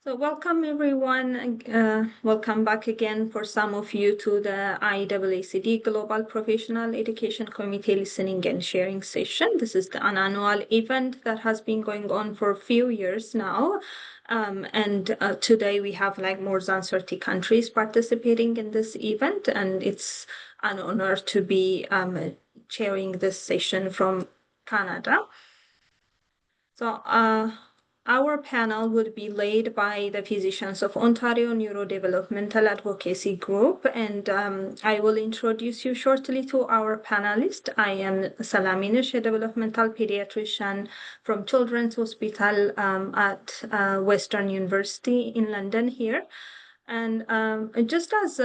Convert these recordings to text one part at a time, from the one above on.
So welcome everyone. Welcome back again for some of you to the IAACD Global Professional Education Committee Listening and Sharing Session. This is an annual event that has been going on for a few years now. Today we have like more than 30 countries participating in this event, and it's an honor to be chairing this session from Canada. So our panel would be led by the physicians of Ontario Neurodevelopmental Advocacy Group, and I will introduce you shortly to our panelist. I am Salaminesh, a developmental pediatrician from Children's Hospital at Western University in London here. And just as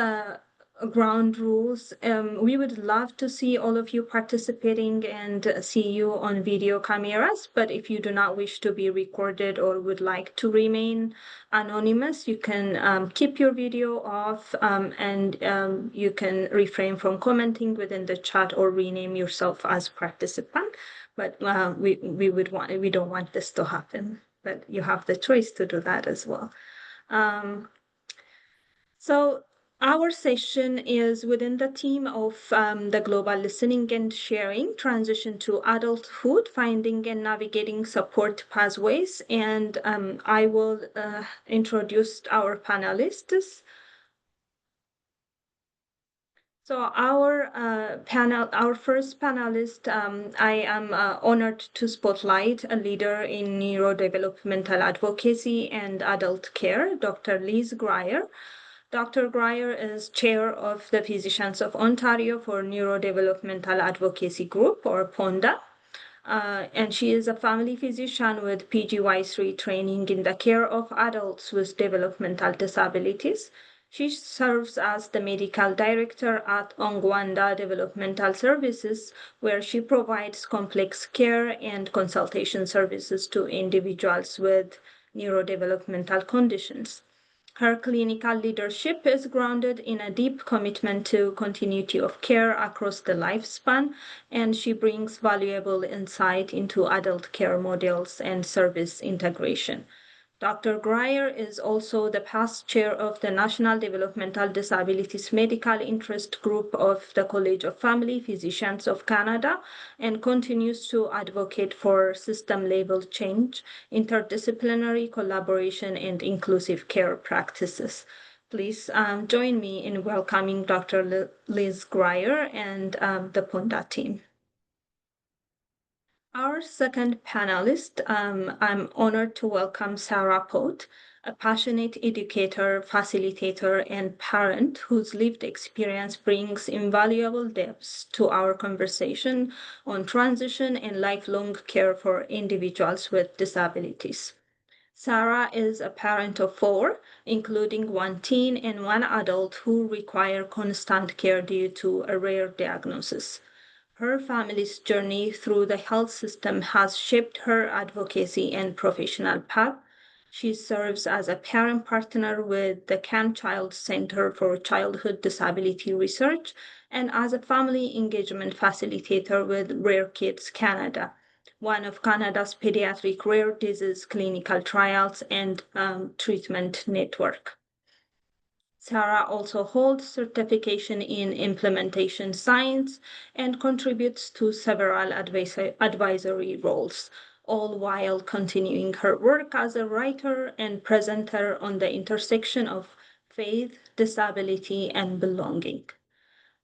ground rules, we would love to see all of you participating and see you on video cameras. But if you do not wish to be recorded or would like to remain anonymous, you can keep your video off and you can refrain from commenting within the chat or rename yourself as participant. But we don't want this to happen, but you have the choice to do that as well. So our session is within the theme of the global listening and sharing, transition to adulthood, finding and navigating support pathways. And I will introduce our panelists. So our first panelist, I am honored to spotlight a leader in neurodevelopmental advocacy and adult care, Dr. Liz Grier. Dr. Grier is chair of the Physicians of Ontario for Neurodevelopmental Advocacy Group, or PONDA. And she is a family physician with PGY3 training in the care of adults with developmental disabilities. She serves as the medical director at Ongwanda Developmental Services, where she provides complex care and consultation services to individuals with neurodevelopmental conditions. Her clinical leadership is grounded in a deep commitment to continuity of care across the lifespan, and she brings valuable insight into adult care models and service integration. Dr. Grier is also the past chair of the National Developmental Disabilities Medical Interest Group of the College of Family Physicians of Canada and continues to advocate for system-level change, interdisciplinary collaboration, and inclusive care practices. Please join me in welcoming Dr. Liz Grier and the PONDA team. Our second panelist, I'm honored to welcome Sarah Pote, a passionate educator, facilitator, and parent whose lived experience brings invaluable depths to our conversation on transition and lifelong care for individuals with disabilities. Sarah is a parent of 4, including 1 teen and 1 adult who require constant care due to a rare diagnosis. Her family's journey through the health system has shaped her advocacy and professional path. She serves as a parent partner with the CanChild Center for Childhood Disability Research and as a family engagement facilitator with Rare Kids Canada, one of Canada's pediatric rare disease clinical trials and treatment network. Sarah also holds certification in implementation science and contributes to several advisory roles, all while continuing her work as a writer and presenter on the intersection of faith, disability, and belonging.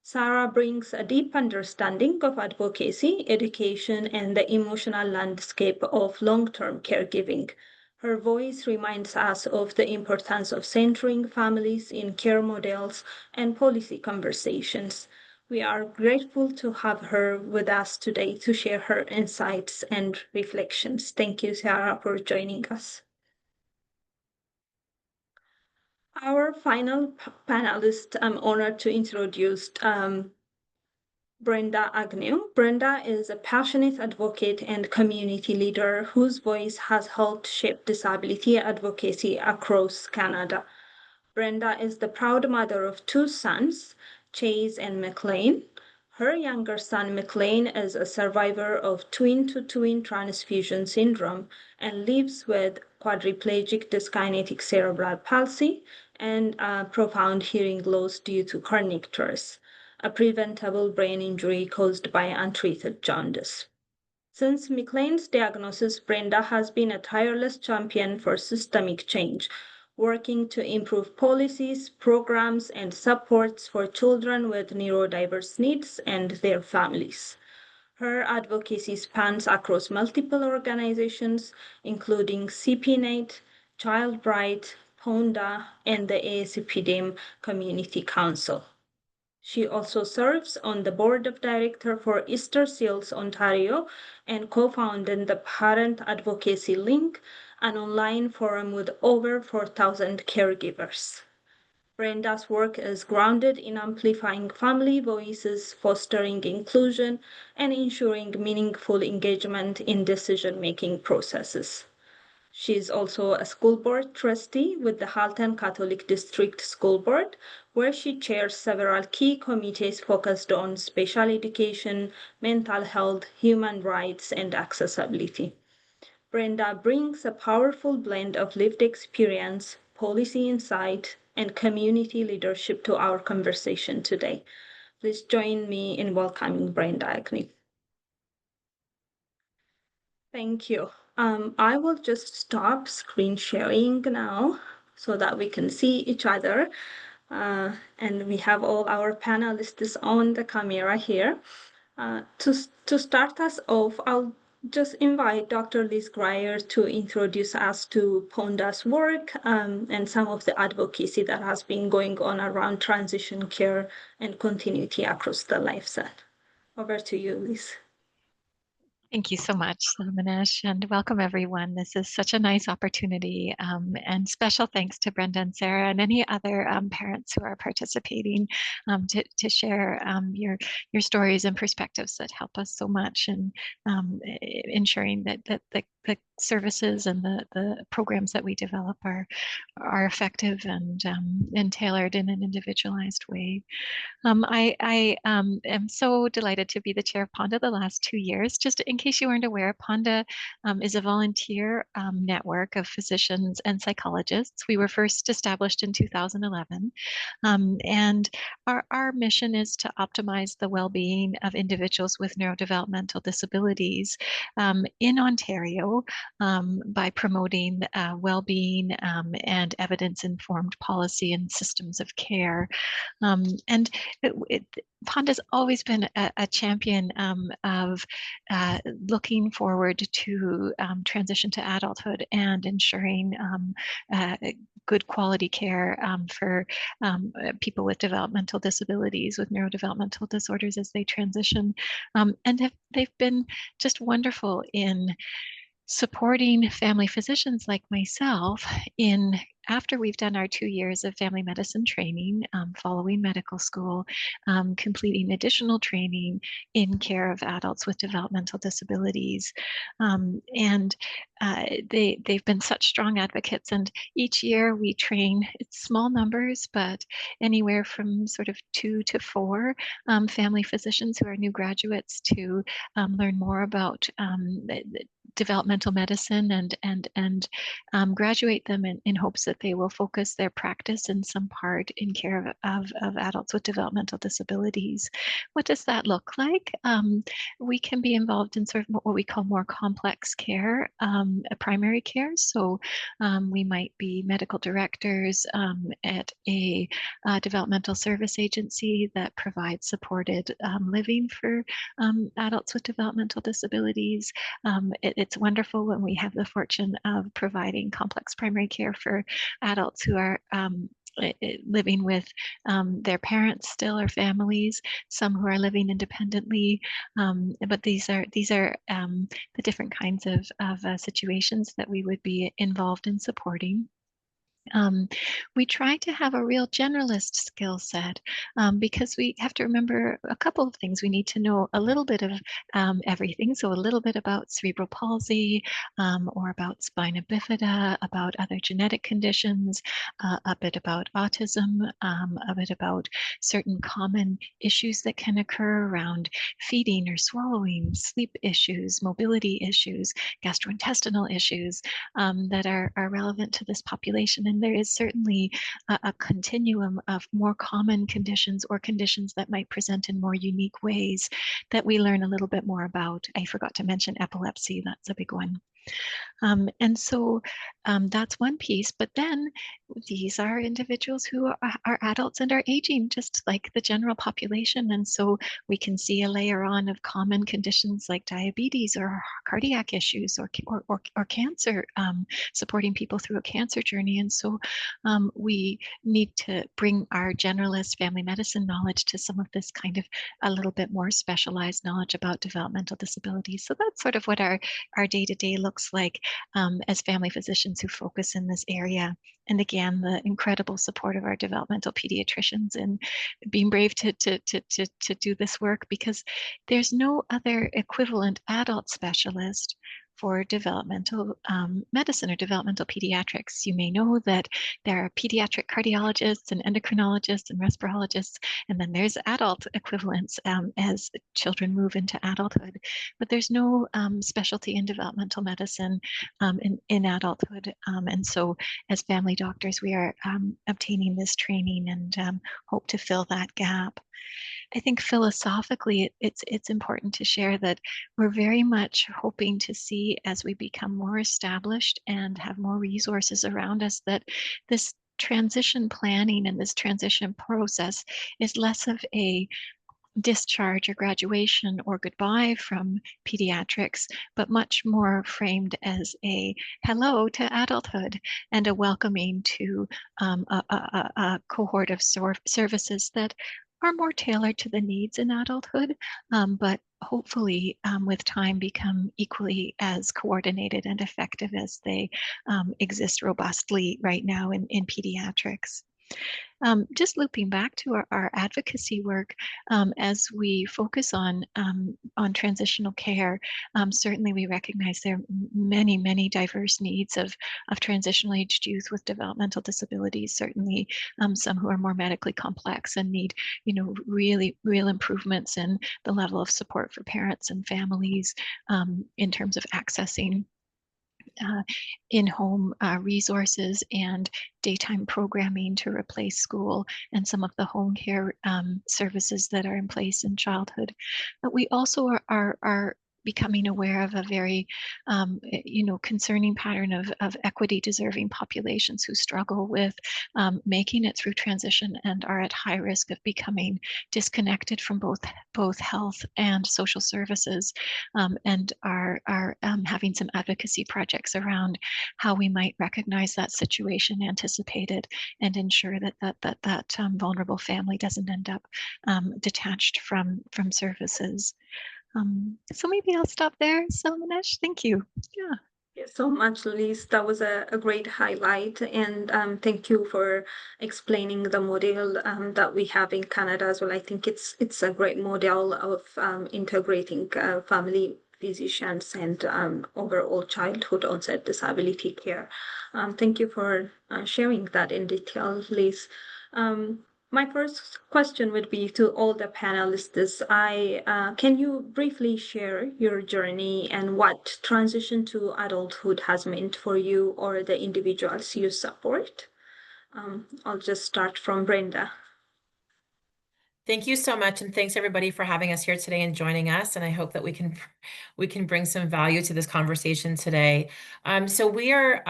Sarah brings a deep understanding of advocacy, education, and the emotional landscape of long-term caregiving. Her voice reminds us of the importance of centering families in care models and policy conversations. We are grateful to have her with us today to share her insights and reflections. Thank you, Sarah, for joining us. Our final panelist, I'm honored to introduce Brenda Agnew. Brenda is a passionate advocate and community leader whose voice has helped shape disability advocacy across Canada. Brenda is the proud mother of 2 sons, Chase and McLean. Her younger son, McLean, is a survivor of twin-to-twin transfusion syndrome and lives with quadriplegic dyskinetic cerebral palsy and profound hearing loss due to kernicterus, a preventable brain injury caused by untreated jaundice. Since McLean's diagnosis, Brenda has been a tireless champion for systemic change, working to improve policies, programs, and supports for children with neurodiverse needs and their families. Her advocacy spans across multiple organizations, including CPNet, Child Bright, PONDA, and the ASCPDM Community Council. She also serves on the board of directors for Easter Seals Ontario and co-founded the Parent Advocacy Link, an online forum with over 4,000 caregivers. Brenda's work is grounded in amplifying family voices, fostering inclusion, and ensuring meaningful engagement in decision-making processes. She is also a school board trustee with the Halton Catholic District School Board, where she chairs several key committees focused on special education, mental health, human rights, and accessibility. Brenda brings a powerful blend of lived experience, policy insight, and community leadership to our conversation today. Please join me in welcoming Brenda Agnew. Thank you. I will just stop screen sharing now so that we can see each other. And we have all our panelists on the camera here. To start us off, I'll just invite Dr. Liz Grier to introduce us to PONDA's work and some of the advocacy that has been going on around transition care and continuity across the life set. Over to you, Liz. Thank you so much, Manesh, and welcome everyone. This is such a nice opportunity, and special thanks to Brenda and Sarah and any other parents who are participating to share your stories and perspectives that help us so much in ensuring that the services and the programs that we develop are effective and tailored in an individualized way. I am so delighted to be the chair of PONDA the last 2 years. Just in case you weren't aware, PONDA is a volunteer network of physicians and psychologists. We were first established in 2011, and our mission is to optimize the well-being of individuals with neurodevelopmental disabilities in Ontario by promoting well-being and evidence-informed policy and systems of care. And PONDA's always been a champion of looking forward to transition to adulthood and ensuring good quality care for people with developmental disabilities, with neurodevelopmental disorders as they transition. And they've been just wonderful in supporting family physicians like myself in after we've done our 2 years of family medicine training, following medical school, completing additional training in care of adults with developmental disabilities. And they've been such strong advocates. And each year we train, it's small numbers, but anywhere from sort of 2 to 4 family physicians who are new graduates to learn more about developmental medicine and graduate them in hopes that they will focus their practice in some part in care of adults with developmental disabilities. What does that look like? We can be involved in sort of what we call more complex care, primary care. So we might be medical directors at a developmental service agency that provides supported living for adults with developmental disabilities. It's wonderful when we have the fortune of providing complex primary care for adults who are living with their parents still or families, some who are living independently. But these are the different kinds of situations that we would be involved in supporting. We try to have a real generalist skill set because we have to remember a couple of things. We need to know a little bit of everything. So a little bit about cerebral palsy or about spina bifida, about other genetic conditions, a bit about autism, a bit about certain common issues that can occur around feeding or swallowing, sleep issues, mobility issues, gastrointestinal issues that are relevant to this population. And there is certainly a continuum of more common conditions or conditions that might present in more unique ways that we learn a little bit more about. I forgot to mention epilepsy, that's a big one. And so that's one piece. But then these are individuals who are adults and are aging just like the general population. And so we can see a layer on of common conditions like diabetes or cardiac issues or cancer, supporting people through a cancer journey. And so we need to bring our generalist family medicine knowledge to some of this kind of a little bit more specialized knowledge about developmental disabilities. So that's sort of what our day-to-day looks like as family physicians who focus in this area. And again, the incredible support of our developmental pediatricians and being brave to do this work, because there's no other equivalent adult specialist for developmental medicine or developmental pediatrics. You may know that there are pediatric cardiologists and endocrinologists and respirologists, and then there's adult equivalents as children move into adulthood. But there's no specialty in developmental medicine in adulthood. And so as family doctors, we are obtaining this training and hope to fill that gap. I think philosophically, it's important to share that we're very much hoping to see, as we become more established and have more resources around us, that this transition planning and this transition process is less of a discharge or graduation or goodbye from pediatrics, but much more framed as a hello to adulthood and a welcoming to a cohort of services that are more tailored to the needs in adulthood, but hopefully with time become equally as coordinated and effective as they exist robustly right now in pediatrics. Just looping back to our advocacy work, as we focus on transitional care, certainly we recognize there are many diverse needs of transitional aged youth with developmental disabilities. Certainly, some who are more medically complex and need, real improvements in the level of support for parents and families in terms of accessing in-home resources and daytime programming to replace school and some of the home care services that are in place in childhood. But we also are becoming aware of a very, concerning pattern of equity deserving populations who struggle with making it through transition and are at high risk of becoming disconnected from both health and social services, and are having some advocacy projects around how we might recognize that situation, anticipate it, and ensure that vulnerable family doesn't end up detached from services. So maybe I'll stop there. So Manesh, thank you. Yeah. Yes, so much, Liz. That was a great highlight. And thank you for explaining the model that we have in Canada as well. I think it's a great model of integrating family physicians and overall childhood onset disability care. Thank you for sharing that in detail, Liz. My first question would be to all the panelists. Can you briefly share your journey and what transition to adulthood has meant for you or the individuals you support? I'll just start from Brenda. Thank you so much, and thanks everybody for having us here today and joining us. And I hope that we can bring some value to this conversation today. So we are,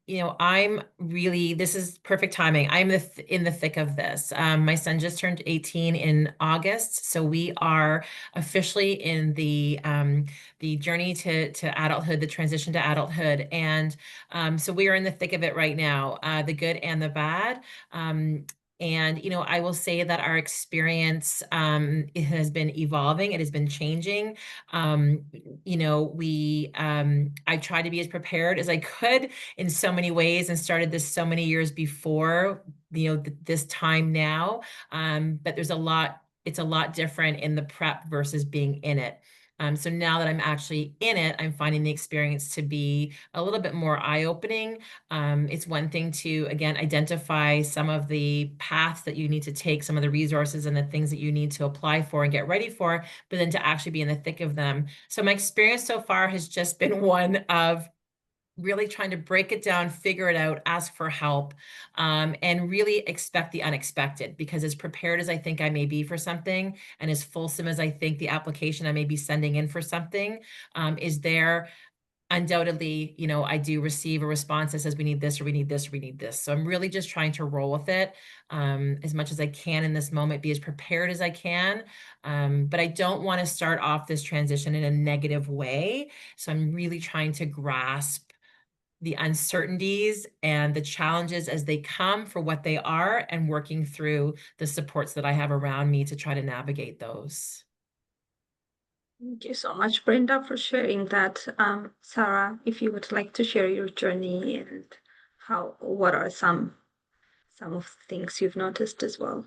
this is perfect timing. I'm in the thick of this. My son just turned 18 in August, so we are officially in the journey to adulthood, the transition to adulthood, and so we are in the thick of it right now, the good and the bad. And, I will say that our experience, it has been evolving. It has been changing. I tried to be as prepared as I could in so many ways and started this so many years before, this time now. But it's a lot different in the prep versus being in it. So now that I'm actually in it, I'm finding the experience to be a little bit more eye-opening. It's one thing to, again, identify some of the paths that you need to take, some of the resources and the things that you need to apply for and get ready for, but then to actually be in the thick of them. So my experience so far has just been one of really trying to break it down, figure it out, ask for help, and really expect the unexpected. Because as prepared as I think I may be for something, and as fulsome as I think the application I may be sending in for something is there, undoubtedly, I do receive a response that says we need this or we need this or we need this. So I'm really just trying to roll with it as much as I can in this moment, be as prepared as I can. But I don't want to start off this transition in a negative way. So I'm really trying to grasp the uncertainties and the challenges as they come for what they are, and working through the supports that I have around me to try to navigate those. Thank you so much, Brenda, for sharing that. Sarah, if you would like to share your journey and what are some of the things you've noticed as well?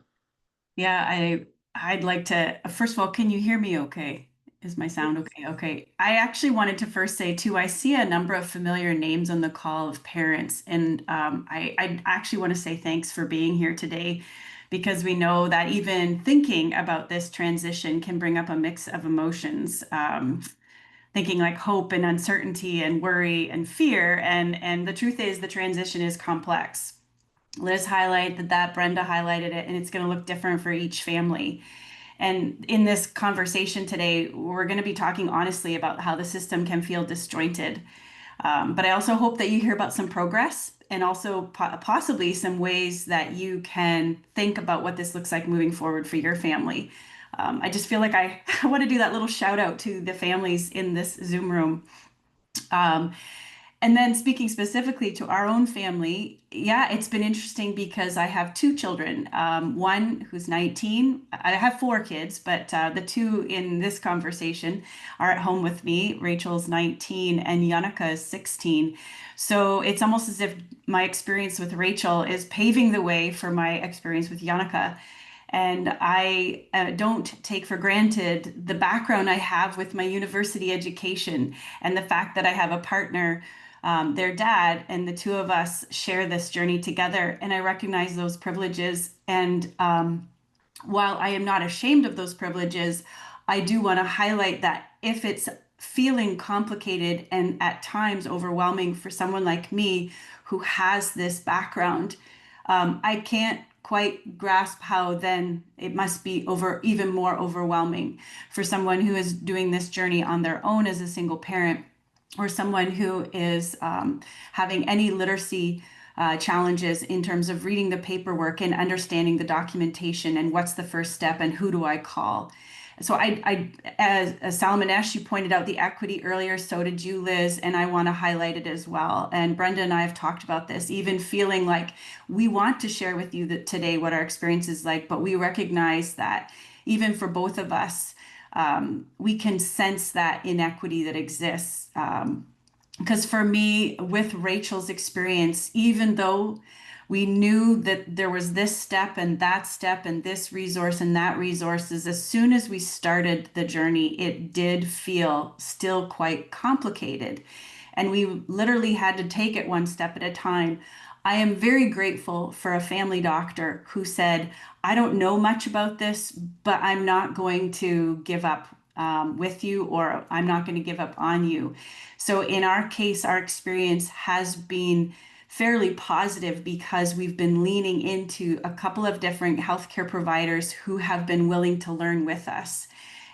Yeah, I'd like to, first of all, can you hear me okay? Is my sound okay? Okay. I actually wanted to first say too, I see a number of familiar names on the call of parents, and I actually want to say thanks for being here today, because we know that even thinking about this transition can bring up a mix of emotions. Thinking like hope and uncertainty and worry and fear, and the truth is the transition is complex. Liz highlighted that, Brenda highlighted it, and it's going to look different for each family. And in this conversation today, we're going to be talking honestly about how the system can feel disjointed. But I also hope that you hear about some progress, and also possibly some ways that you can think about what this looks like moving forward for your family. I just feel like I want to do that little shout out to the families in this Zoom room. And then speaking specifically to our own family, yeah, it's been interesting because I have two children. One who's 19. I have four kids, but the two in this conversation are at home with me. Rachel's 19 and Yannicka is 16. So it's almost as if my experience with Rachel is paving the way for my experience with Yannicka. And I don't take for granted the background I have with my university education, and the fact that I have a partner, their dad, and the two of us share this journey together. And I recognize those privileges. And while I am not ashamed of those privileges, I do want to highlight that if it's feeling complicated and at times overwhelming for someone like me who has this background, I can't quite grasp how then it must be even more overwhelming for someone who is doing this journey on their own as a single parent, or someone who is having any literacy challenges in terms of reading the paperwork and understanding the documentation and what's the first step and who do I call. So as Salmanesh, you pointed out the equity earlier, so did you, Liz, and I want to highlight it as well. And Brenda and I have talked about this, even feeling like we want to share with you today what our experience is like, but we recognize that even for both of us, we can sense that inequity that exists. Because for me, with Rachel's experience, even though we knew that there was this step and this resource and that resources, as soon as we started the journey, it did feel still quite complicated. And we literally had to take it one step at a time. I am very grateful for a family doctor who said, I don't know much about this, but I'm not going to give up with you, or I'm not going to give up on you. So in our case, our experience has been fairly positive because we've been leaning into a couple of different healthcare providers who have been willing to learn with us.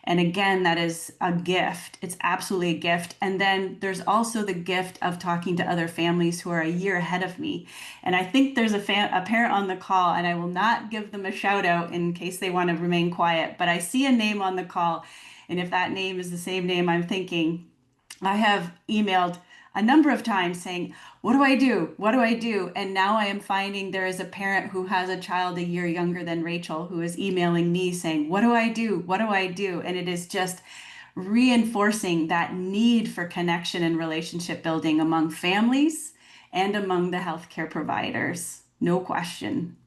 And again, that is a gift. It's absolutely a gift. And then there's also the gift of talking to other families who are a year ahead of me. And I think there's a parent on the call, and I will not give them a shout out in case they want to remain quiet, but I see a name on the call. And if that name is the same name I'm thinking, I have emailed a number of times saying, what do I do? What do I do? And now I am finding there is a parent who has a child a year younger than Rachel who is emailing me saying, what do I do? What do I do? And it is just reinforcing that need for connection and relationship building among families and among the healthcare providers. No question.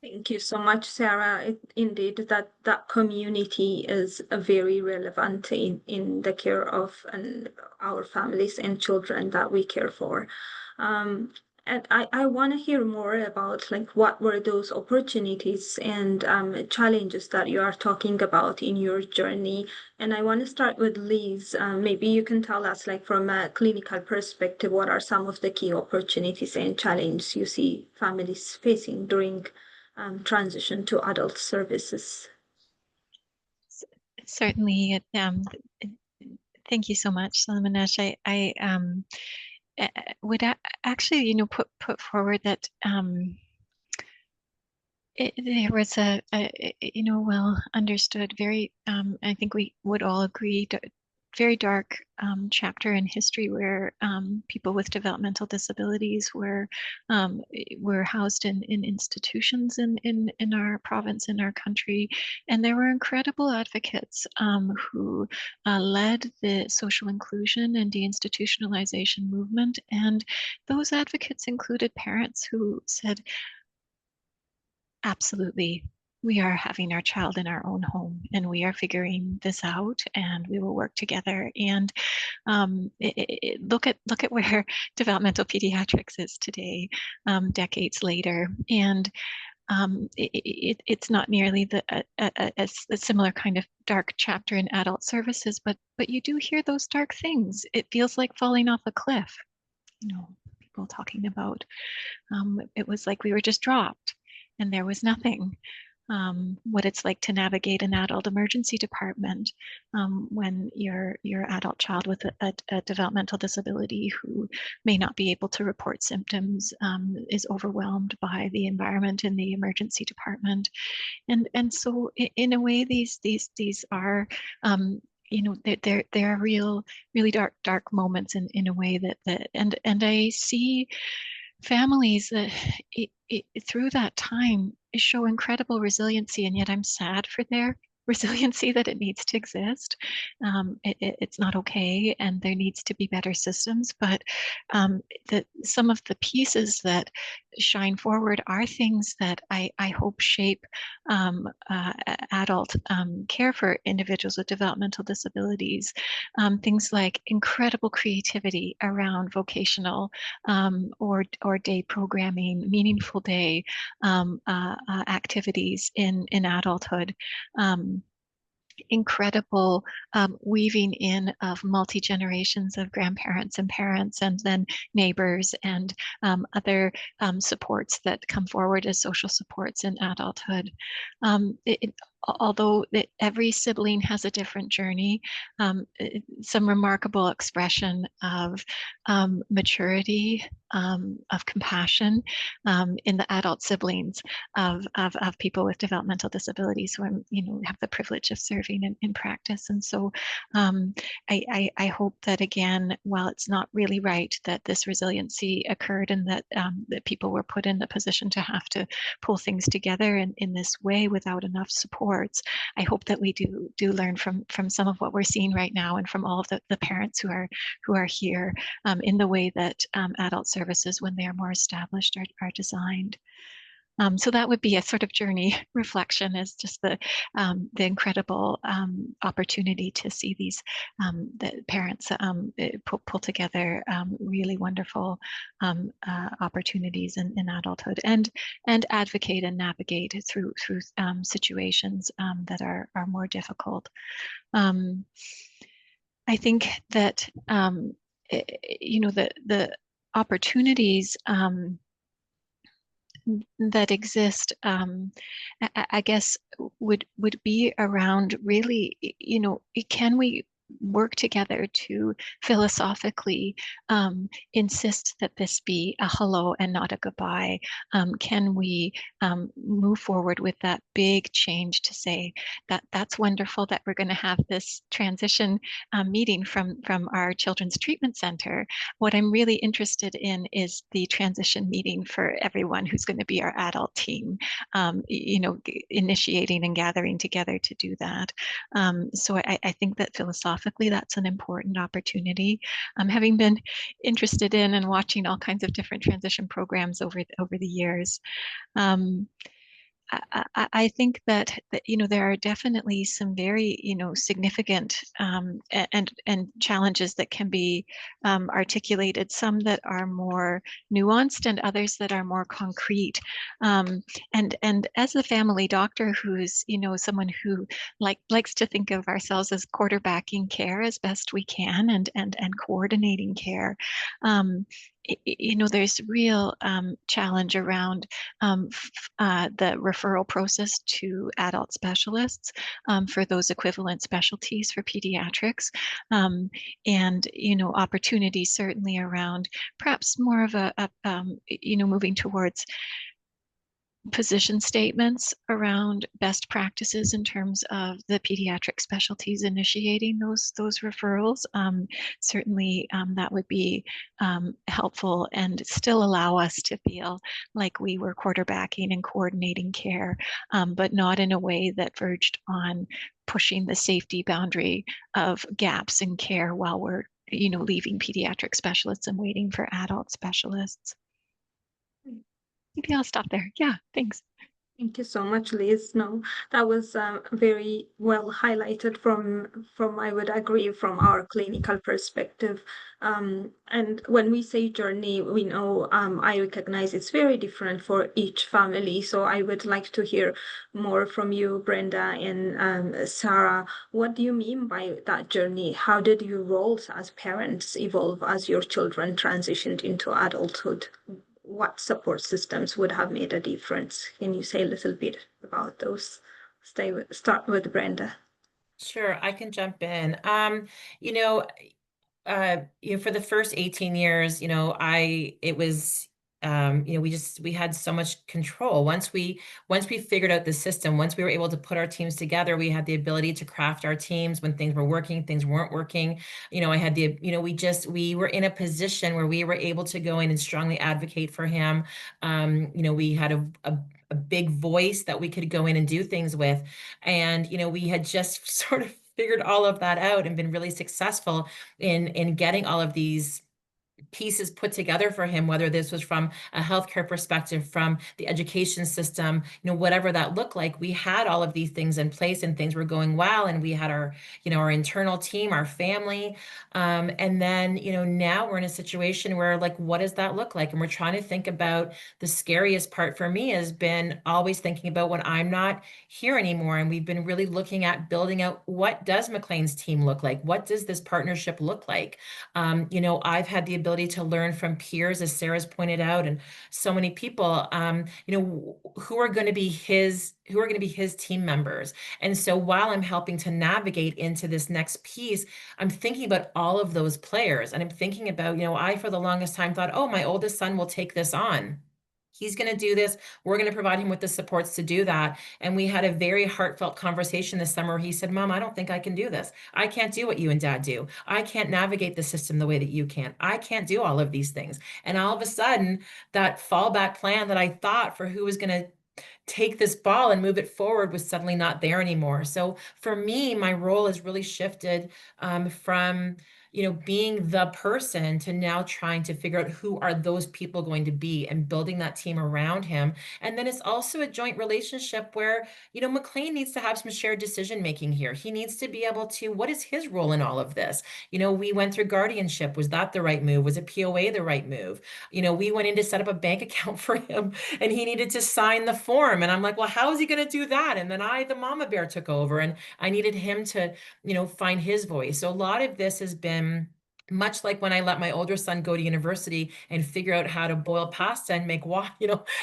Thank you so much, Sarah. Indeed, that community is very relevant in the care of our families and children that we care for. And I want to hear more about like what were those opportunities and challenges that you are talking about in your journey. And I want to start with Liz. Maybe you can tell us, like from a clinical perspective, what are some of the key opportunities and challenges you see families facing during transition to adult services. Certainly, thank you so much, Salmanesh. I would actually, put forward that there was a well understood, very, I think we would all agree, very dark chapter in history where people with developmental disabilities were housed in institutions in our province, in our country, and there were incredible advocates who led the social inclusion and deinstitutionalization movement, and those advocates included parents who said, absolutely. We are having our child in our own home and we are figuring this out and we will work together. And look at where developmental pediatrics is today, decades later. And it's not nearly a similar kind of dark chapter in adult services, but you do hear those dark things. It feels like falling off a cliff. People talking about it was like we were just dropped and there was nothing. What it's like to navigate an adult emergency department when your adult child with a developmental disability who may not be able to report symptoms is overwhelmed by the environment in the emergency department, and so in a way these are there are really dark moments in a way that and I see families that through that time show incredible resiliency, and yet I'm sad for their resiliency that it needs to exist. It's not okay, and there needs to be better systems. But some of the pieces that shine forward are things that I hope shape adult care for individuals with developmental disabilities. Things like incredible creativity around vocational or day programming, meaningful day activities in adulthood. Incredible weaving in of multi-generations of grandparents and parents and then neighbors and other supports that come forward as social supports in adulthood. Although every sibling has a different journey, some remarkable expression of maturity, of compassion in the adult siblings of people with developmental disabilities who have the privilege of serving in practice. And so I hope that, again, while it's not really right that this resiliency occurred and that people were put in the position to have to pull things together in this way without enough supports, I hope that we do learn from some of what we're seeing right now and from all of the parents who are here in the way that adult services, when they are more established, are designed. So that would be a sort of journey reflection, is just the incredible opportunity to see these the parents pull together really wonderful opportunities in adulthood and advocate and navigate through situations that are more difficult. I think that the opportunities that exist, I guess, would be around really, can we work together to philosophically insist that this be a hello and not a goodbye? Can we move forward with that big change to say that that's wonderful that we're going to have this transition meeting from our children's treatment center. What I'm really interested in is the transition meeting for everyone who's going to be our adult team, initiating and gathering together to do that. So I think that philosophically that's an important opportunity. Having been interested in and watching all kinds of different transition programs over the years, I think that there are definitely some very significant and challenges that can be articulated. Some that are more nuanced, and others that are more concrete. And as a family doctor, who's someone who likes to think of ourselves as quarterbacking care as best we can, and coordinating care. There's real challenge around the referral process to adult specialists for those equivalent specialties for pediatrics, and opportunities certainly around perhaps more of a moving towards position statements around best practices in terms of the pediatric specialties initiating those referrals. Certainly that would be helpful and still allow us to feel like we were quarterbacking and coordinating care, but not in a way that verged on pushing the safety boundary of gaps in care while we're leaving pediatric specialists and waiting for adult specialists. Maybe I'll stop there. Yeah, thanks. Thank you so much, Liz. No, that was very well highlighted from I would agree from our clinical perspective. And when we say journey, we know I recognize it's very different for each family. So I would like to hear more from you, Brenda and Sarah. What do you mean by that journey? How did your roles as parents evolve as your children transitioned into adulthood? What support systems would have made a difference? Can you say a little bit about those? Start with Brenda. Sure, I can jump in. For the first 18 years, we had so much control. Once we figured out the system, once we were able to put our teams together, we had the ability to craft our teams when things were working, things weren't working. We were in a position where we were able to go in and strongly advocate for him. We had a big voice that we could go in and do things with. And, we had just sort of figured all of that out and been really successful in getting all of these pieces put together for him, whether this was from a healthcare perspective, from the education system, whatever that looked like. We had all of these things in place and things were going well. And we had our internal team, our family. And then, now we're in a situation where, like, what does that look like? And we're trying to think about, the scariest part for me has been always thinking about when I'm not here anymore. And we've been really looking at building out, what does McLean's team look like? What does this partnership look like? I've had the ability to learn from peers, as Sarah's pointed out, and so many people, who are going to be his team members. And so while I'm helping to navigate into this next piece, I'm thinking about all of those players. And I'm thinking about, I, for the longest time, thought, oh, my oldest son will take this on. He's going to do this. We're going to provide him with the supports to do that. And we had a very heartfelt conversation this summer. He said, Mom, I don't think I can do this. I can't do what you and Dad do. I can't navigate the system the way that you can. I can't do all of these things. And all of a sudden, that fallback plan that I thought for who was going to take this ball and move it forward was suddenly not there anymore. So for me, my role has really shifted from being the person to now trying to figure out who are those people going to be and building that team around him. And then it's also a joint relationship where, McLean needs to have some shared decision making here. He needs to be able to, what is his role in all of this? We went through guardianship. Was that the right move? Was a POA the right move? We went in to set up a bank account for him and he needed to sign the form. And I'm like, well, how is he going to do that? And then the mama bear, took over and I needed him to, find his voice. So a lot of this has been much like when I let my older son go to university and figure out how to boil pasta and make water,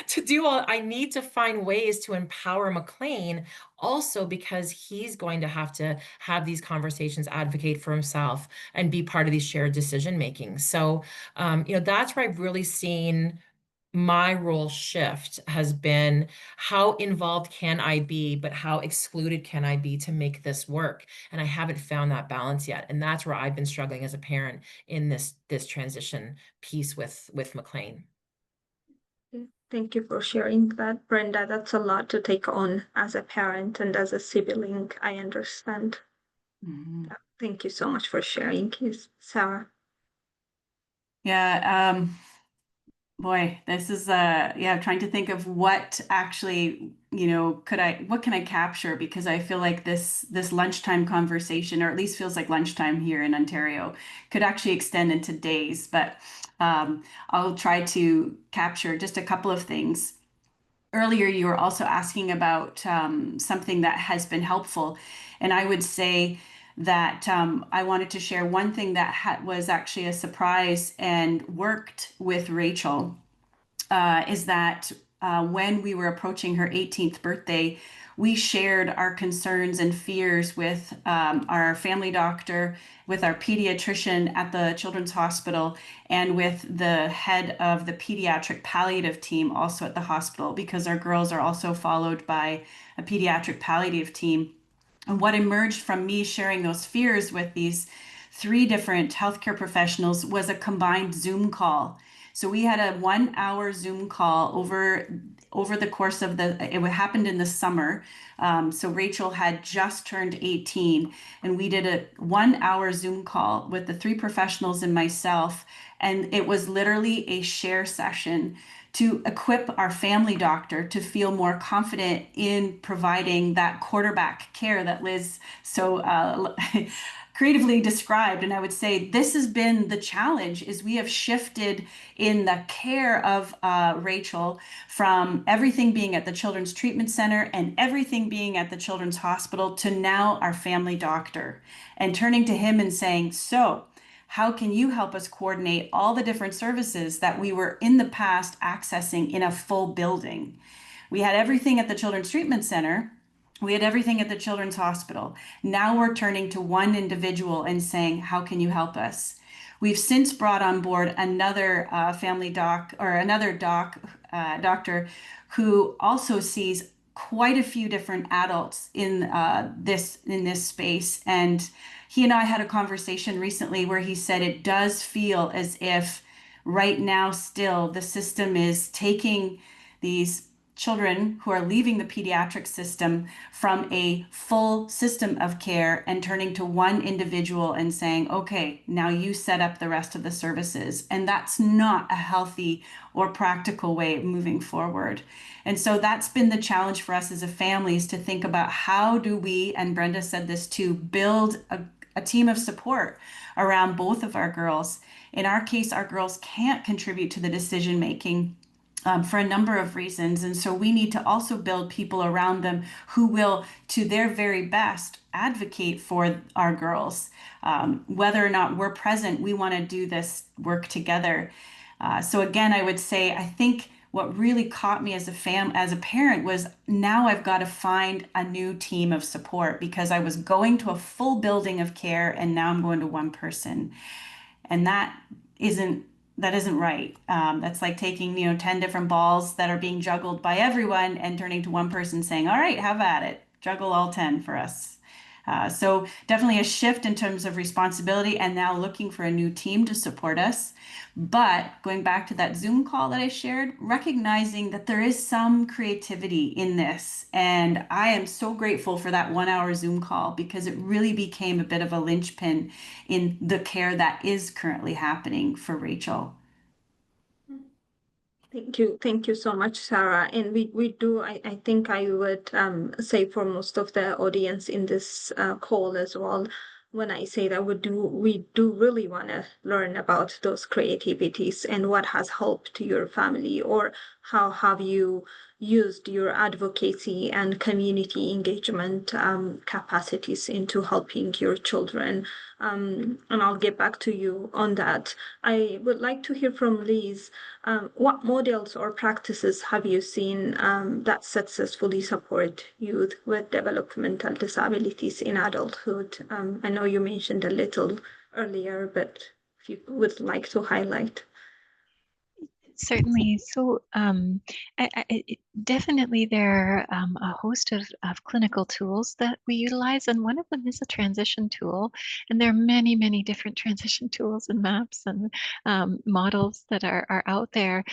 to do all, I need to find ways to empower McLean also, because he's going to have these conversations, advocate for himself, and be part of these shared decision making. So, that's where I've really seen my role shift, has been how involved can I be, but how excluded can I be to make this work? And I haven't found that balance yet. And that's where I've been struggling as a parent in this transition piece with McLean. Thank you for sharing that, Brenda. That's a lot to take on as a parent and as a sibling. I understand. Mm-hmm. Thank you so much for sharing, Sarah. Yeah, boy, this is trying to think of what actually, what can I capture? Because I feel like this lunchtime conversation, or at least feels like lunchtime here in Ontario, could actually extend into days. But I'll try to capture just a couple of things. Earlier, you were also asking about something that has been helpful, and I would say that I wanted to share one thing that was actually a surprise and worked with Rachel, is that when we were approaching her 18th birthday, we shared our concerns and fears with our family doctor, with our pediatrician at the Children's Hospital, and with the head of the pediatric palliative team also at the hospital, because our girls are also followed by a pediatric palliative team. And what emerged from me sharing those fears with these 3 different healthcare professionals was a combined Zoom call. So we had a 1 hour Zoom call over the course of it happened in the summer. So Rachel had just turned 18, and we did a 1 hour Zoom call with the 3 professionals and myself. And it was literally a share session to equip our family doctor to feel more confident in providing that quarterback care that Liz so creatively described. And I would say this has been the challenge, is we have shifted in the care of Rachel from everything being at the Children's Treatment Center and everything being at the Children's Hospital to now our family doctor, and turning to him and saying, so how can you help us coordinate all the different services that we were in the past accessing in a full building? We had everything at the Children's Treatment Center. We had everything at the Children's Hospital. Now we're turning to one individual and saying, how can you help us? We've since brought on board another family doc, or another doctor who also sees quite a few different adults in this space. And he and I had a conversation recently where he said it does feel as if right now still the system is taking these children who are leaving the pediatric system from a full system of care and turning to one individual and saying, okay, now you set up the rest of the services. And that's not a healthy or practical way of moving forward. And so that's been the challenge for us as a family, is to think about how do we, and Brenda said this too, build a team of support around both of our girls. In our case, our girls can't contribute to the decision making for a number of reasons. And so we need to also build people around them who will, to their very best, advocate for our girls. Whether or not we're present, we want to do this work together. So again, I would say, I think what really caught me as a parent was, now I've got to find a new team of support, because I was going to a full building of care and now I'm going to one person. And that isn't right. That's like taking 10 different balls that are being juggled by everyone and turning to one person saying, all right, have at it, juggle all 10 for us. So definitely a shift in terms of responsibility, and now looking for a new team to support us. But going back to that Zoom call that I shared, recognizing that there is some creativity in this. And I am so grateful for that 1 hour Zoom call, because it really became a bit of a linchpin in the care that is currently happening for Rachel. Thank you so much, Sarah. And we do, I think I would say for most of the audience in this call as well, when I say that we do really want to learn about those creativities and what has helped your family, or how have you used your advocacy and community engagement capacities into helping your children. And I'll get back to you on that. I would like to hear from Liz. What models or practices have you seen that successfully support youth with developmental disabilities in adulthood? I know you mentioned a little earlier, but if you would like to highlight. Certainly. So definitely there are a host of clinical tools that we utilize, and one of them is a transition tool. And there are many, many different transition tools and maps and models that are out there.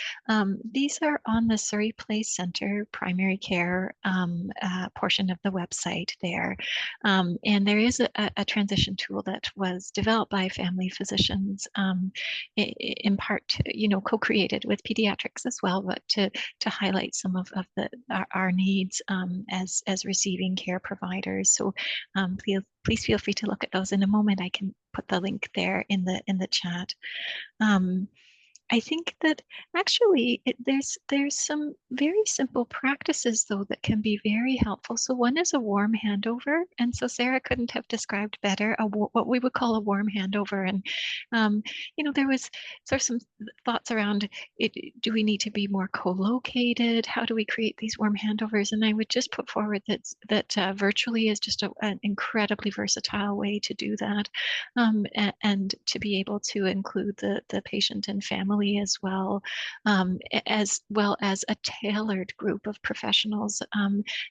These are on the Surrey Place Center primary care portion of the website there. And there is a transition tool that was developed by family physicians in part, co-created with pediatrics as well, but to highlight some of our needs as receiving care providers. So please feel free to look at those. In a moment, I can put the link there in the chat. I think that actually there's some very simple practices though that can be very helpful. So one is a warm handover, and so Sarah couldn't have described better what we would call a warm handover. And there was sort of some thoughts around it. Do we need to be more co-located? How do we create these warm handovers? And I would just put forward that virtually is just an incredibly versatile way to do that, and to be able to include the patient and family as well, as well as a tailored group of professionals.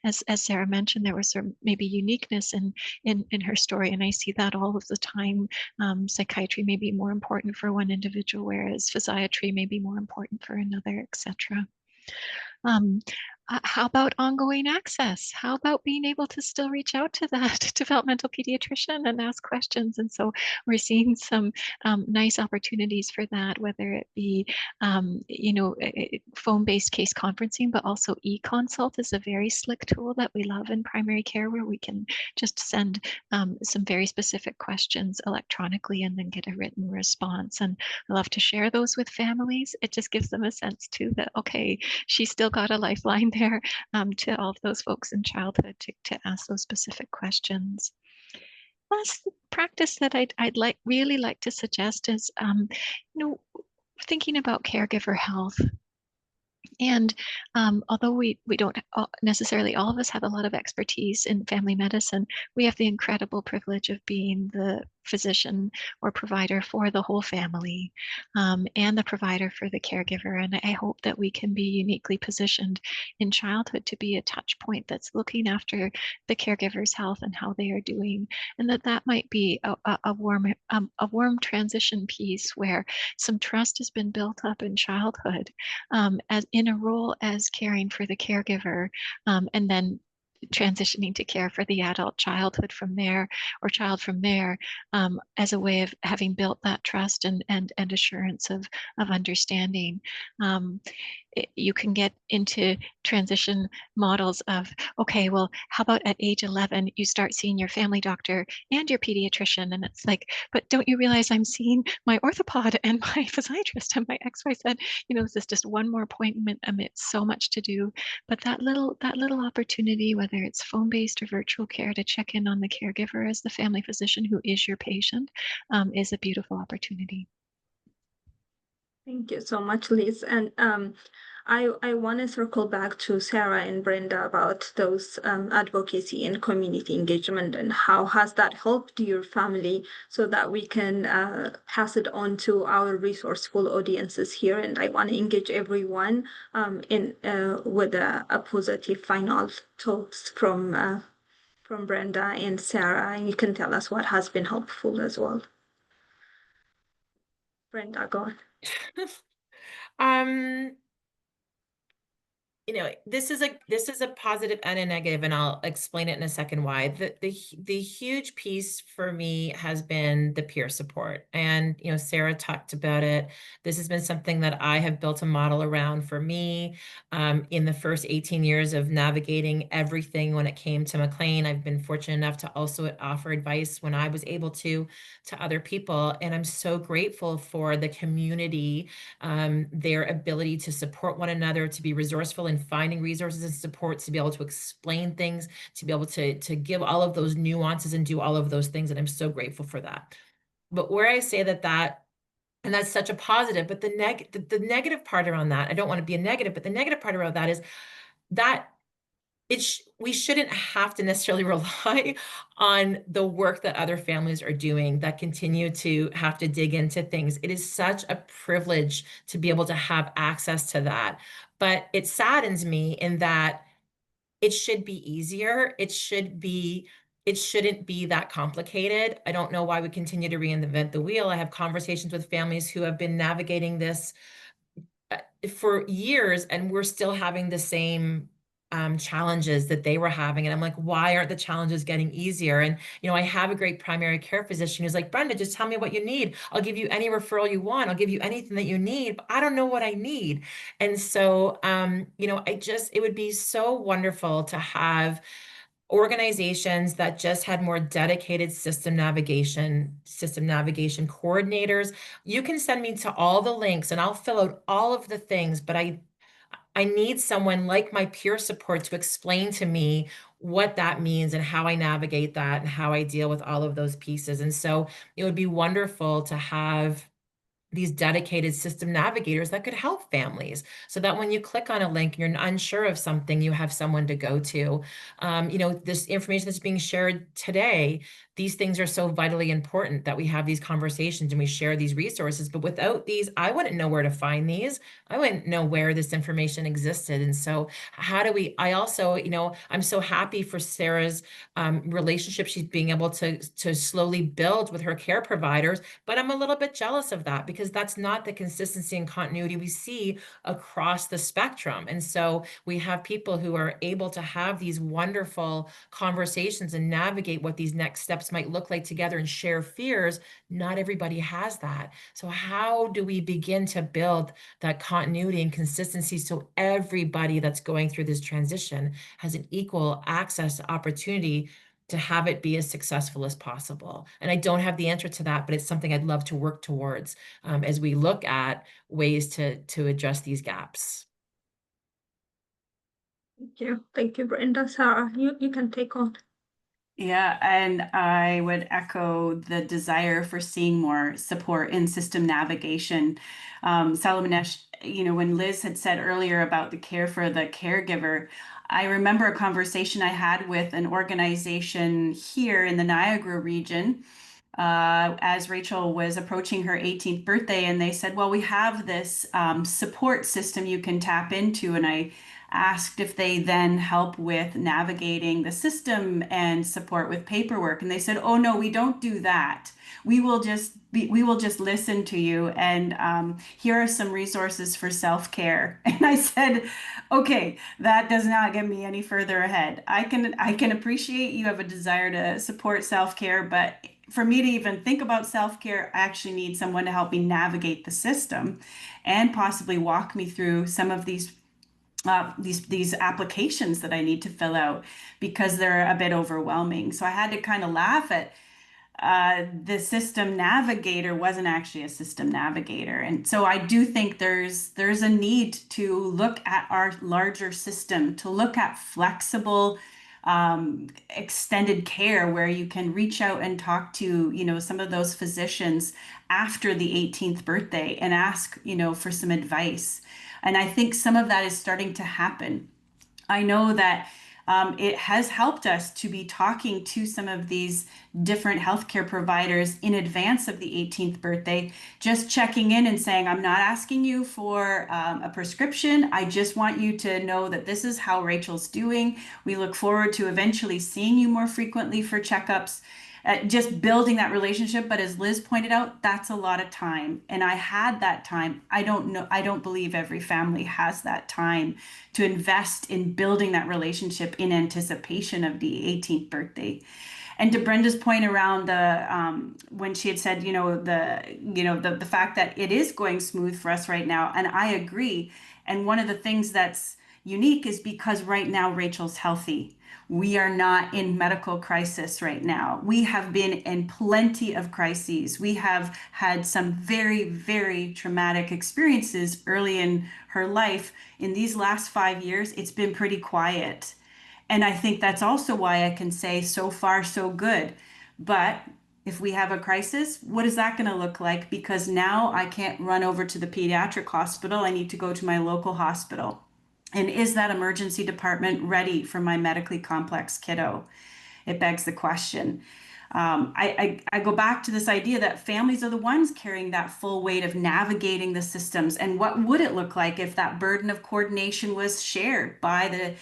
As Sarah mentioned, there was some maybe uniqueness in her story, and I see that all of the time. Psychiatry may be more important for one individual, whereas physiatry may be more important for another, etc. How about ongoing access? How about being able to still reach out to that developmental pediatrician and ask questions? And so we're seeing some nice opportunities for that, whether it be, phone-based case conferencing, but also e-consult is a very slick tool that we love in primary care, where we can just send some very specific questions electronically and then get a written response. And I love to share those with families. It just gives them a sense too that, okay, she's still got a lifeline there to all of those folks in childhood to ask those specific questions. Last practice that I'd really like to suggest is, thinking about caregiver health. And although we don't necessarily, all of us have a lot of expertise in family medicine, we have the incredible privilege of being the physician or provider for the whole family, and the provider for the caregiver. And I hope that we can be uniquely positioned in childhood to be a touch point that's looking after the caregiver's health and how they are doing, and that might be a warm transition piece where some trust has been built up in childhood, as in a role as caring for the caregiver, and then transitioning to care for the adult childhood from there, or child from there, as a way of having built that trust and assurance of understanding. You can get into transition models of, okay, well, how about at age 11, you start seeing your family doctor and your pediatrician, and it's like, but don't you realize I'm seeing my orthopod and my physiatrist and my XYZ? Is this just one more appointment amidst so much to do? But that little opportunity, whether it's phone-based or virtual care, to check in on the caregiver as the family physician who is your patient, is a beautiful opportunity. Thank you so much, Liz. And I want to circle back to Sarah and Brenda about those advocacy and community engagement, and how has that helped your family, so that we can pass it on to our resourceful audiences here. And I want to engage everyone with a positive final thoughts from Brenda and Sarah, and you can tell us what has been helpful as well. Brenda, go on. This is a positive and a negative, and I'll explain it in a second why. The huge piece for me has been the peer support. And, Sarah talked about it. This has been something that I have built a model around for me. In the first 18 years of navigating everything when it came to McLean, I've been fortunate enough to also offer advice when I was able to other people. And I'm so grateful for the community, their ability to support one another, to be resourceful and and finding resources and supports to be able to explain things, to be able to give all of those nuances and do all of those things. And I'm so grateful for that. But where I say and that's such a positive, but the negative part around that, I don't want to be a negative, but the negative part around that is that we shouldn't have to necessarily rely on the work that other families are doing that continue to have to dig into things. It is such a privilege to be able to have access to that. But it saddens me in that it should be easier. It shouldn't be that complicated. I don't know why we continue to reinvent the wheel. I have conversations with families who have been navigating this for years, and we're still having the same challenges that they were having. And I'm like, why aren't the challenges getting easier? And, I have a great primary care physician who's like, Brenda, just tell me what you need. I'll give you any referral you want. I'll give you anything that you need, but I don't know what I need. And so, it would be so wonderful to have organizations that just had more dedicated system navigation coordinators. You can send me to all the links and I'll fill out all of the things, but I need someone like my peer support to explain to me what that means and how I navigate that and how I deal with all of those pieces. And so it would be wonderful to have these dedicated system navigators that could help families so that when you click on a link and you're unsure of something, you have someone to go to. This information that's being shared today, these things are so vitally important that we have these conversations and we share these resources. But without these, I wouldn't know where to find these. I wouldn't know where this information existed. And so I also, I'm so happy for Sarah's relationship she's being able to slowly build with her care providers, but I'm a little bit jealous of that because that's not the consistency and continuity we see across the spectrum. And so we have people who are able to have these wonderful conversations and navigate what these next steps might look like together and share fears. Not everybody has that. So how do we begin to build that continuity and consistency so everybody that's going through this transition has an equal access to opportunity to have it be as successful as possible? And I don't have the answer to that, but it's something I'd love to work towards as we look at ways to address these gaps. Thank you, Brenda. Sarah, you can take on. Yeah, and I would echo the desire for seeing more support in system navigation. Salamanesh, when Liz had said earlier about the care for the caregiver, I remember a conversation I had with an organization here in the Niagara region as Rachel was approaching her 18th birthday, and they said, well, we have this support system you can tap into. And I asked if they then help with navigating the system and support with paperwork. And they said, oh, no, we don't do that. We will just listen to you, and here are some resources for self-care. And I said, okay, that does not get me any further ahead. I can appreciate you have a desire to support self-care, but for me to even think about self-care, I actually need someone to help me navigate the system and possibly walk me through some of these applications that I need to fill out because they're a bit overwhelming. So I had to kind of laugh at the system navigator wasn't actually a system navigator. And so I do think there's a need to look at our larger system, to look at flexible extended care where you can reach out and talk to, some of those physicians after the 18th birthday and ask, for some advice. And I think some of that is starting to happen. I know that it has helped us to be talking to some of these different healthcare providers in advance of the 18th birthday, just checking in and saying, I'm not asking you for a prescription. I just want you to know that this is how Rachel's doing. We look forward to eventually seeing you more frequently for checkups. Just building that relationship. But as Liz pointed out, that's a lot of time. And I had that time. I don't believe every family has that time to invest in building that relationship in anticipation of the 18th birthday. And to Brenda's point around the when she had said, the fact that it is going smooth for us right now, and I agree. And one of the things that's unique is because right now Rachel's healthy. We are not in medical crisis right now. We have been in plenty of crises. We have had some very, very traumatic experiences early in her life. In these last 5 years, it's been pretty quiet. And I think that's also why I can say so far, so good. But if we have a crisis, what is that going to look like? Because now I can't run over to the pediatric hospital. I need to go to my local hospital. And is that emergency department ready for my medically complex kiddo? It begs the question. I go back to this idea that families are the ones carrying that full weight of navigating the systems. And what would it look like if that burden of coordination was shared by the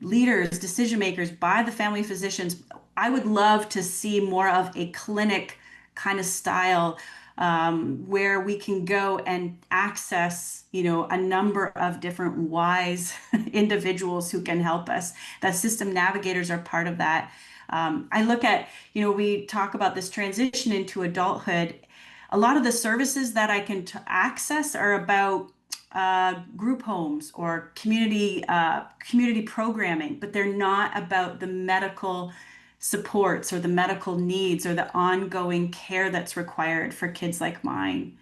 leaders, decision makers, by the family physicians? I would love to see more of a clinic kind of style where we can go and access, a number of different wise individuals who can help us. That system navigators are part of that. I look at, we talk about this transition into adulthood. A lot of the services that I can access are about group homes or community programming, but they're not about the medical supports or the medical needs or the ongoing care that's required for kids like mine.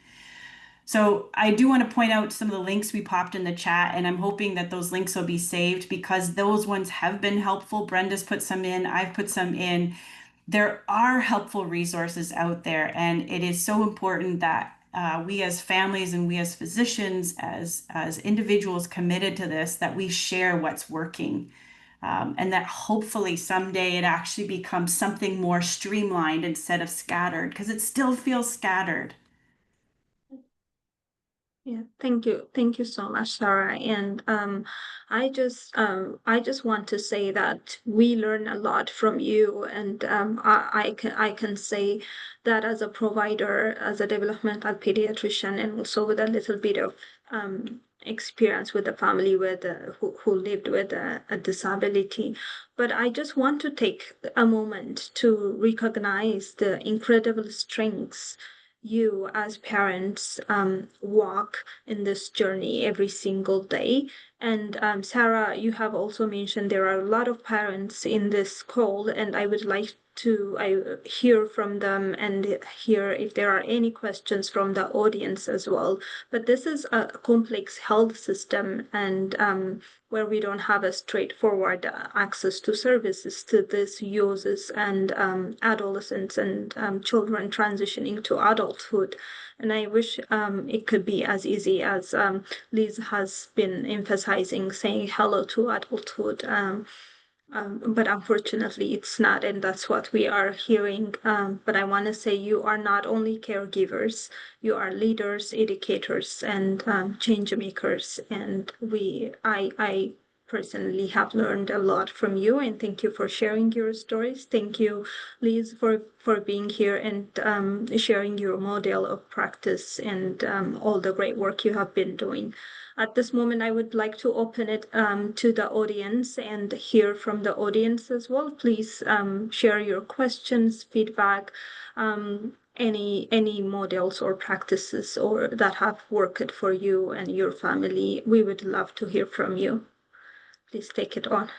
So I do want to point out some of the links we popped in the chat, and I'm hoping that those links will be saved because those ones have been helpful. Brenda's put some in, I've put some in. There are helpful resources out there, and it is so important that we as families and we as physicians, as individuals committed to this, that we share what's working. And that hopefully someday it actually becomes something more streamlined instead of scattered, because it still feels scattered. Yeah, thank you. Thank you so much, Sarah. And I just want to say that we learn a lot from you. And I can say that as a provider, as a developmental pediatrician, and also with a little bit of experience with a family with who lived with a disability. But I just want to take a moment to recognize the incredible strengths you as parents walk in this journey every single day. And Sarah, you have also mentioned there are a lot of parents in this call, and I would like to hear from them and hear if there are any questions from the audience as well. But this is a complex health system, and where we don't have a straightforward access to services to these users and adolescents and children transitioning to adulthood. And I wish it could be as easy as Liz has been emphasizing, saying hello to adulthood. But unfortunately, it's not, and that's what we are hearing. But I want to say you are not only caregivers, you are leaders, educators, and change makers. And I personally have learned a lot from you, and thank you for sharing your stories. Thank you, Liz, for being here and sharing your model of practice and all the great work you have been doing. At this moment, I would like to open it to the audience and hear from the audience as well. Please share your questions, feedback, any models or practices or that have worked for you and your family. We would love to hear from you. Please take it on.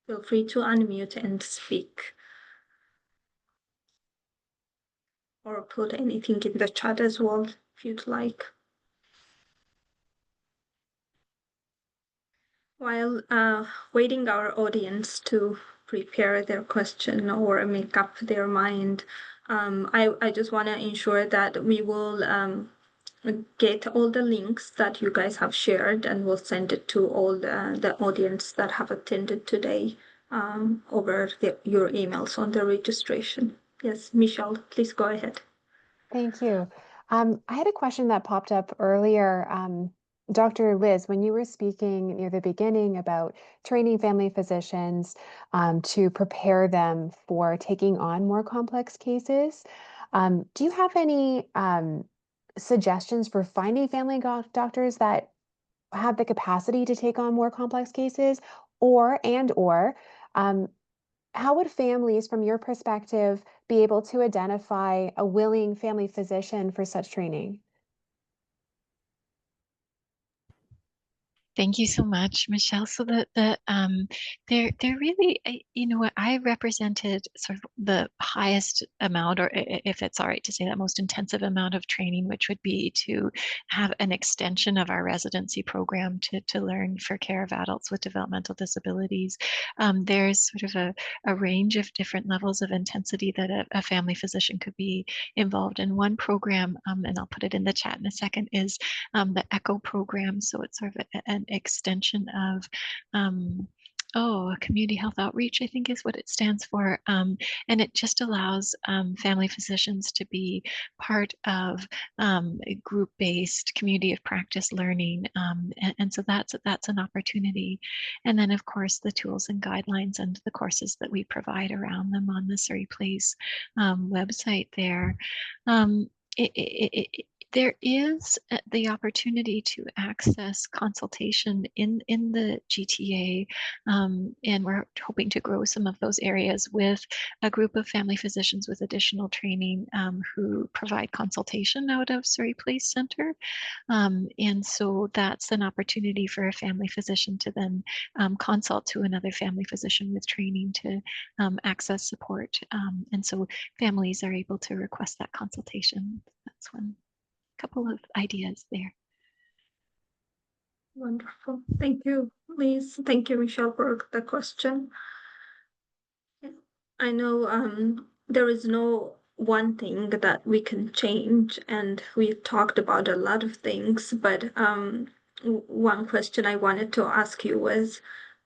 Feel free to unmute and speak. Or put anything in the chat as well if you'd like. While waiting our audience to prepare their question or make up their mind, I just want to ensure that we will get all the links that you guys have shared, and we'll send it to all the audience that have attended today over your emails on the registration. Yes, Michelle, please go ahead. Thank you. I had a question that popped up earlier. Dr. Liz, when you were speaking near the beginning about training family physicians to prepare them for taking on more complex cases, do you have any suggestions for finding family doctors that have the capacity to take on more complex cases, or um, how would families, from your perspective, be able to identify a willing family physician for such training? Thank you so much, Michelle. So they're really, you know what, I represented sort of the highest amount, or if it's all right to say that, most intensive amount of training, which would be to have an extension of our residency program to learn for care of adults with developmental disabilities. There's sort of a range of different levels of intensity that a family physician could be involved in. One program, and I'll put it in the chat in a second, is the ECHO program. So it's sort of an extension of community health outreach, I think is what it stands for. And it just allows family physicians to be part of a group-based community of practice learning. And so that's an opportunity. And then, of course, the tools and guidelines and the courses that we provide around them on the Surrey Place website there. Um, there is the opportunity to access consultation in the GTA, and we're hoping to grow some of those areas with a group of family physicians with additional training who provide consultation out of Surrey Place Center. And so that's an opportunity for a family physician to then consult to another family physician with training to access support. And so families are able to request that consultation. That's one couple of ideas there. Wonderful. Thank you, Liz. Thank you, Michelle, for the question. I know there is no one thing that we can change, and we talked about a lot of things, but one question I wanted to ask you was,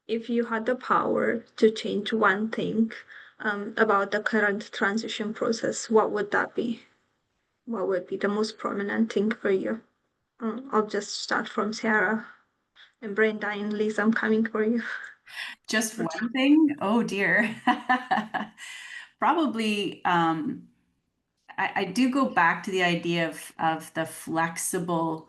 if you had the power to change one thing about the current transition process, what would that be? What would be the most prominent thing for you? I'll just start from Sarah, and Brenda and Liz, I'm coming for you. Just one thing? Oh dear. Probably, I do go back to the idea of the flexible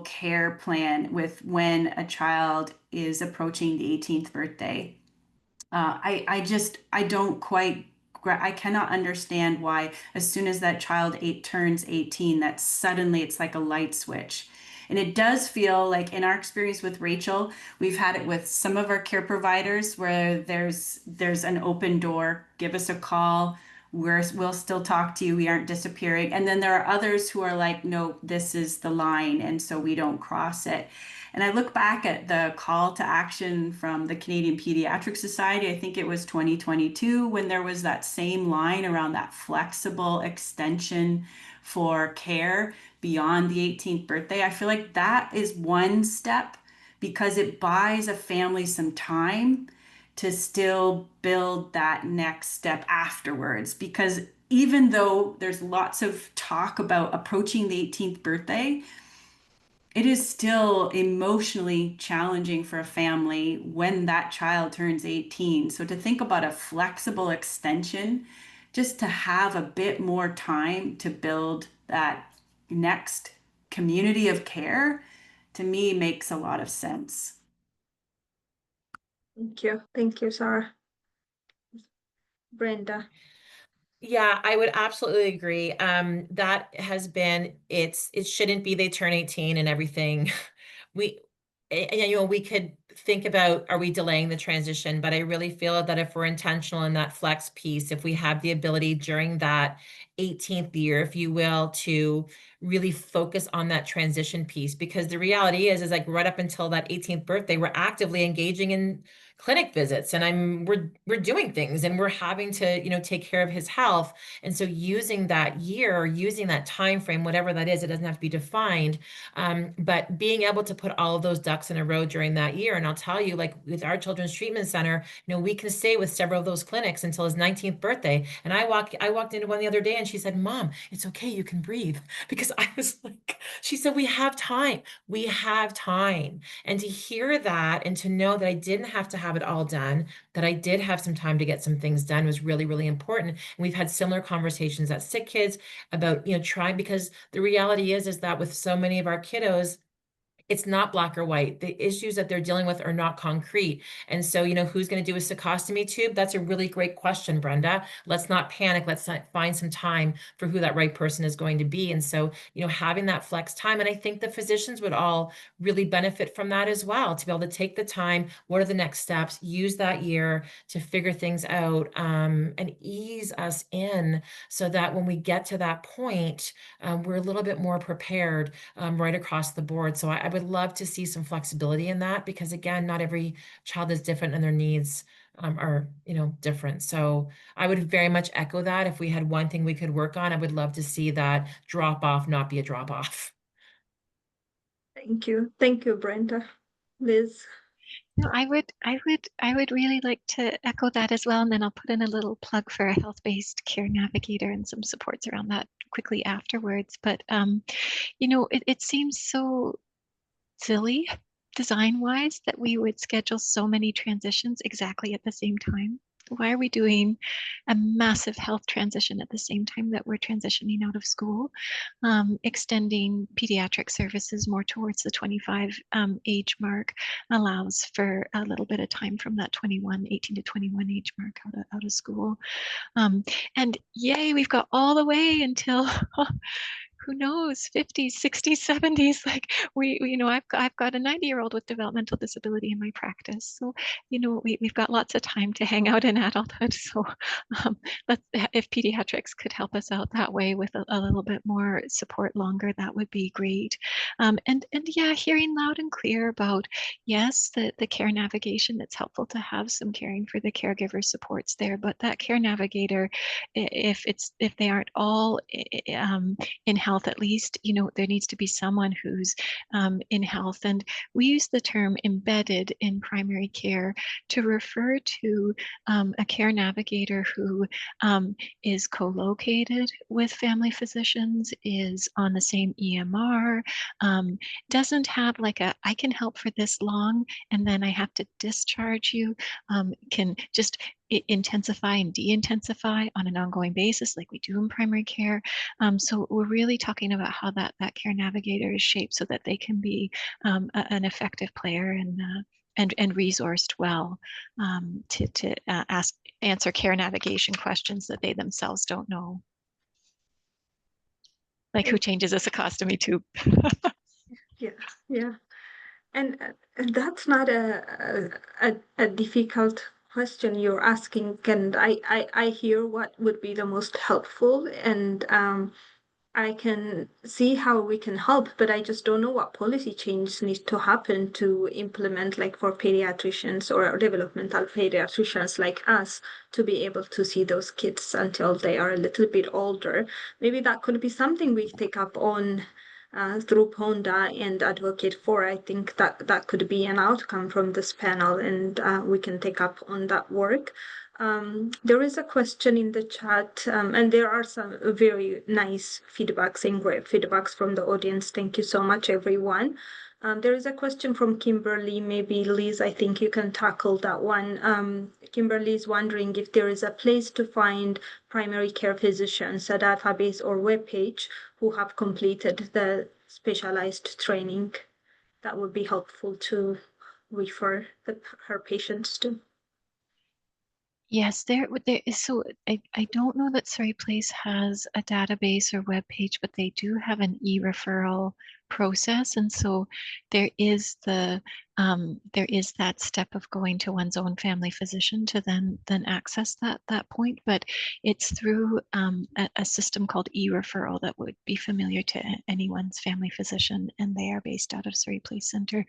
care plan with when a child is approaching the 18th birthday. I don't quite, I cannot understand why as soon as that child turns 18, that suddenly it's like a light switch. And it does feel like in our experience with Rachel, we've had it with some of our care providers where there's an open door, give us a call. We'll still talk to you. We aren't disappearing. And then there are others who are like, no, this is the line. And so we don't cross it. And I look back at the call to action from the Canadian Pediatric Society. I think it was 2022 when there was that same line around that flexible extension for care beyond the 18th birthday. I feel like that is one step because it buys a family some time to still build that next step afterwards. Because even though there's lots of talk about approaching the 18th birthday, it is still emotionally challenging for a family when that child turns 18. So to think about a flexible extension, just to have a bit more time to build that next community of care, to me makes a lot of sense. Thank you. Thank you, Sarah. Brenda. Yeah, I would absolutely agree. That has been, it shouldn't be they turn 18 and everything. We, we could think about, are we delaying the transition? But I really feel that if we're intentional in that flex piece, if we have the ability during that 18th year, if you will, to really focus on that transition piece, because the reality is like right up until that 18th birthday, we're actively engaging in clinic visits and we're doing things and we're having to, take care of his health. And so using that year or using that time frame, whatever that is, it doesn't have to be defined. But being able to put all of those ducks in a row during that year. And I'll tell you, like with our children's treatment center, we can stay with several of those clinics until his 19th birthday. And I walked into one the other day and she said, Mom, it's okay, you can breathe. Because I was like, she said, we have time. We have time. And to hear that and to know that I didn't have to have it all done, that I did have some time to get some things done was really, really important. And we've had similar conversations at Sick Kids about, trying, because the reality is that with so many of our kiddos, it's not black or white. The issues that they're dealing with are not concrete. And so, who's going to do a cecostomy tube? That's a really great question, Brenda. Let's not panic. Let's find some time for who that right person is going to be. And so, having that flex time, and I think the physicians would all really benefit from that as well, to be able to take the time. What are the next steps? Use that year to figure things out, and ease us in so that when we get to that point, we're a little bit more prepared right across the board. So I would love to see some flexibility in that, because again, not every child is different and their needs are, different. So I would very much echo that. If we had one thing we could work on, I would love to see that drop off not be a drop off. Thank you. Thank you, Brenda. Liz? No, I would really like to echo that as well. And then I'll put in a little plug for a health-based care navigator and some supports around that quickly afterwards. But it seems so silly design-wise that we would schedule so many transitions exactly at the same time. Why are we doing a massive health transition at the same time that we're transitioning out of school? Extending pediatric services more towards the 25 age mark allows for a little bit of time from that 18 to 21 age mark out of school. And yay, we've got all the way until who knows, 50s, 60s, 70s. Like I've got a 90-year-old with developmental disability in my practice. So, we've got lots of time to hang out in adulthood. So if pediatrics could help us out that way with a little bit more support longer, that would be great. And yeah, hearing loud and clear about, yes, the care navigation, it's helpful to have some caring for the caregiver supports there, but that care navigator, if they aren't all in health, at least, there needs to be someone who's in health. And we use the term embedded in primary care to refer to a care navigator who is co-located with family physicians, is on the same EMR, doesn't have like I can help for this long and then I have to discharge you, can just intensify and de-intensify on an ongoing basis like we do in primary care. So we're really talking about how that care navigator is shaped so that they can be an effective player and resourced well to answer care navigation questions that they themselves don't know. Like who changes a cecostomy tube? Yeah. And that's not a difficult question you're asking, and I hear what would be the most helpful, and I can see how we can help, but I just don't know what policy changes need to happen to implement, like for pediatricians or developmental pediatricians like us, to be able to see those kids until they are a little bit older. Maybe that could be something we take up on through PONDA and advocate for. I think that could be an outcome from this panel, and we can take up on that work. There is a question in the chat, and there are some very nice feedbacks and great feedbacks from the audience. Thank you so much, everyone. There is a question from Kimberly. Maybe Liz, I think you can tackle that one. Kimberly is wondering if there is a place to find primary care physicians, a database or webpage who have completed the specialized training. That would be helpful to refer her patients to. Yes, there is. So I don't know that Surrey Place has a database or web page, but they do have an e-referral process. And so there is that step of going to one's own family physician to then access that point. But it's through a system called e-referral that would be familiar to anyone's family physician, and they are based out of Surrey Place Centre.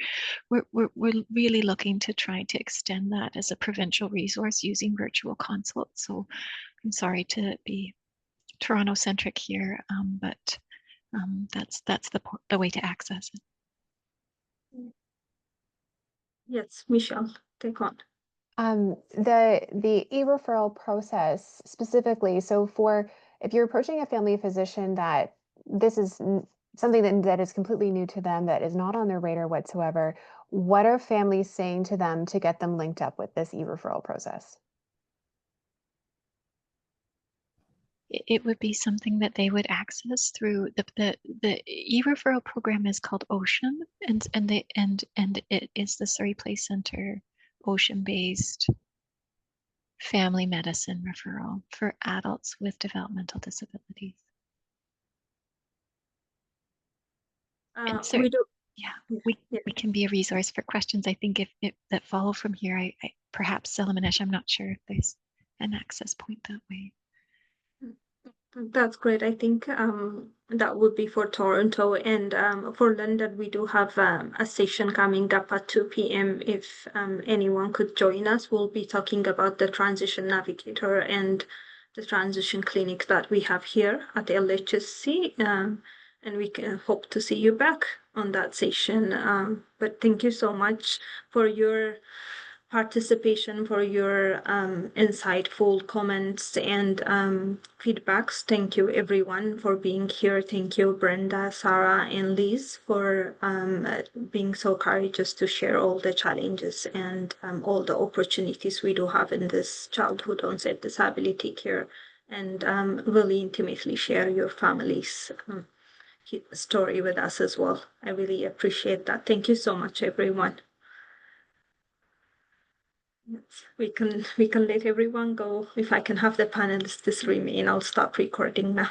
We're really looking to try to extend that as a provincial resource using virtual consults. So I'm sorry to be Toronto-centric here, but that's the way to access it. Yes, Michelle, take on. The e-referral process specifically, so if you're approaching a family physician that this is something that is completely new to them, that is not on their radar whatsoever, what are families saying to them to get them linked up with this e-referral process? it would be something that they would access through the e-referral program is called Ocean, and it is the Surrey Place Center Ocean-based family medicine referral for adults with developmental disabilities. And so, We do. yeah, Yeah. we can be a resource for questions. I think if that follow from here, I perhaps Selamanesh, I'm not sure if there's an access point that way. That's great. I think that would be for Toronto, and for London, we do have a session coming up at 2 p.m. If anyone could join us, we'll be talking about the transition navigator and the transition clinic that we have here at LHSC, and we can hope to see you back on that session. But thank you so much for your participation, for your insightful comments and feedbacks. Thank you, everyone, for being here. Thank you, Brenda, Sarah, and Liz, for being so courageous to share all the challenges and all the opportunities we do have in this childhood onset disability care, and really intimately share your family's story with us as well. I really appreciate that. Thank you so much, everyone. Yes, we can let everyone go. If I can have the panelists remain, I'll stop recording now.